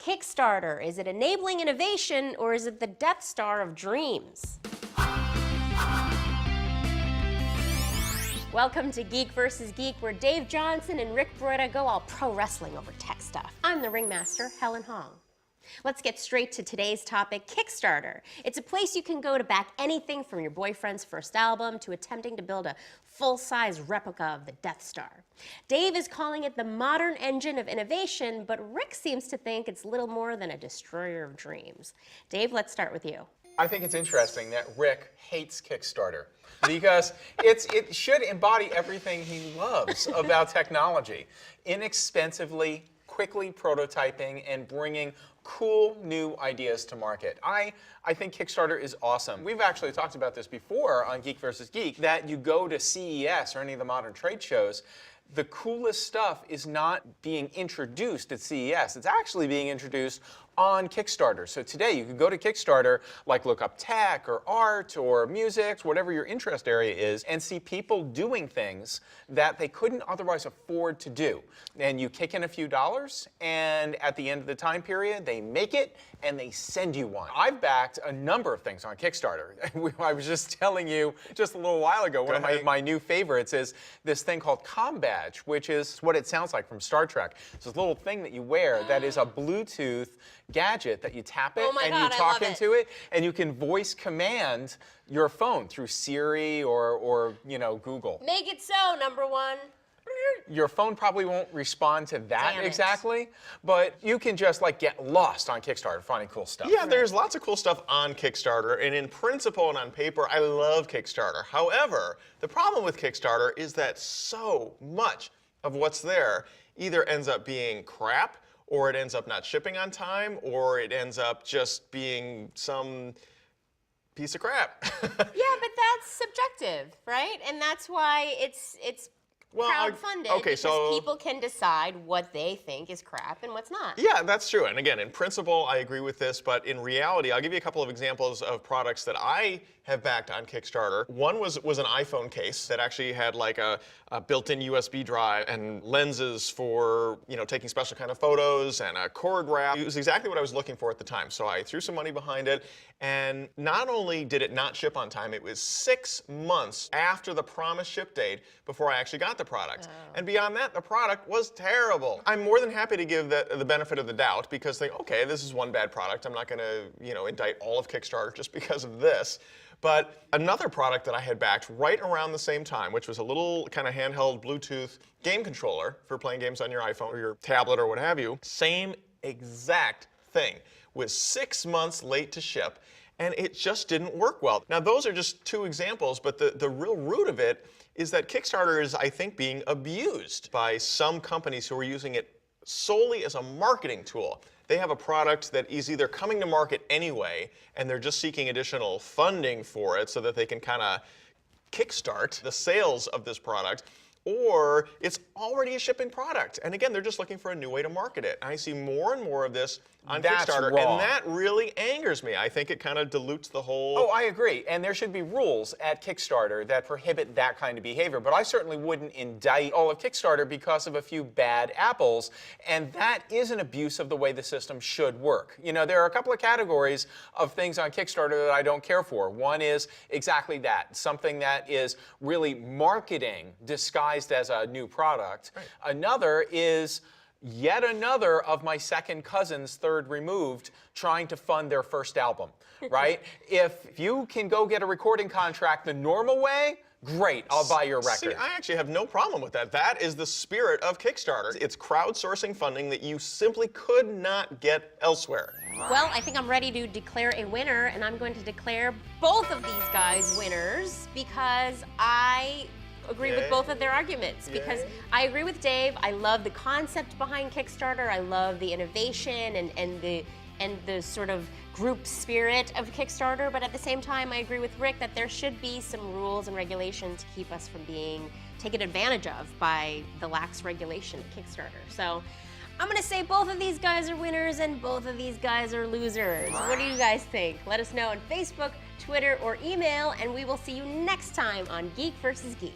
Kickstarter? Is it enabling innovation, or is it the Death Star of dreams? Welcome to Geek vs. Geek, where Dave Johnson and Rick Broida go all pro wrestling over tech stuff. I'm the ringmaster, Helen Hong. Let's get straight to today's topic, Kickstarter. It's a place you can go to back anything from your boyfriend's first album to attempting to build a full-size replica of the Death Star. Dave is calling it the modern engine of innovation, but Rick seems to think it's little more than a destroyer of dreams. Dave, let's start with you. I think it's interesting that Rick hates Kickstarter because it should embody everything he loves about technology. Inexpensively, quickly prototyping, and bringing cool new ideas to market. I think Kickstarter is awesome. We've actually talked about this before on Geek vs. Geek, that you go to CES or any of the modern trade shows, the coolest stuff is not being introduced at CES. It's actually being introduced on Kickstarter. So today you can go to Kickstarter, like look up tech or art or music, whatever your interest area is, and see people doing things that they couldn't otherwise afford to do. And you kick in a few dollars, and at the end of the time period, they make it and they send you one. I've backed a number of things on Kickstarter. I was just telling you just a little while ago, one of my new favorites is this thing called ComBadge, which is what it sounds like from Star Trek. It's this little thing that you wear that is a Bluetooth gadget that you tap it and you talk into it, and you can voice command your phone through Siri or you know, Google. Make it so, number one. Your phone probably won't respond to that exactly, but you can just like get lost on Kickstarter finding cool stuff. Yeah, there's lots of cool stuff on Kickstarter, and in principle and on paper, I love Kickstarter. However, the problem with Kickstarter is that so much of what's there either ends up being crap, or it ends up not shipping on time, or it ends up just being some piece of crap. Yeah, but that's subjective, right? And that's why it's crowdfunded, because people can decide what they think is crap and what's not. Yeah, that's true. And again, in principle, I agree with this, but in reality, I'll give you a couple of examples of products that I have backed on Kickstarter. One was an iPhone case that actually had like a built-in USB drive and lenses for, you know, taking special kind of photos and a cord wrap. It was exactly what I was looking for at the time. So I threw some money behind it, and not only did it not ship on time, it was 6 months after the promised ship date before I actually got the product. Oh. And beyond that, the product was terrible. I'm more than happy to give the benefit of the doubt, because think, okay, this is one bad product. I'm not going to, you know, indict all of Kickstarter just because of this. But another product that I had backed right around the same time, which was a little kind of handheld Bluetooth game controller for playing games on your iPhone or your tablet or what have you, same exact thing, was 6 months late to ship, and it just didn't work well. Now, those are just two examples, but the real root of it is that Kickstarter is, I think, being abused by some companies who are using it solely as a marketing tool. They have a product that is either coming to market anyway, and they're just seeking additional funding for it so that they can kind of kickstart the sales of this product, or it's already a shipping product. And again, they're just looking for a new way to market it. And I see more and more of this on Kickstarter, and that really angers me. I think it kind of dilutes the whole... Oh, I agree. And there should be rules at Kickstarter that prohibit that kind of behavior. But I certainly wouldn't indict all of Kickstarter because of a few bad apples. And that is an abuse of the way the system should work. You know, there are a couple of categories of things on Kickstarter that I don't care for. One is exactly that, something that is really marketing disguised as a new product. Right. Another is yet another of my second cousin's third removed trying to fund their first album, right? If you can go get a recording contract the normal way, great, I'll buy your record. See, I actually have no problem with that. That is the spirit of Kickstarter. It's crowdsourcing funding that you simply could not get elsewhere. Well, I think I'm ready to declare a winner, and I'm going to declare both of these guys winners because I agree with both of their arguments, because I agree with Dave. I love the concept behind Kickstarter. I love the innovation and the sort of group spirit of Kickstarter, but at the same time I agree with Rick that there should be some rules and regulations to keep us from being taken advantage of by the lax regulation of Kickstarter. So I'm gonna say both of these guys are winners and both of these guys are losers. What do you guys think? Let us know on Facebook, Twitter, or email, and we will see you next time on Geek vs. Geek.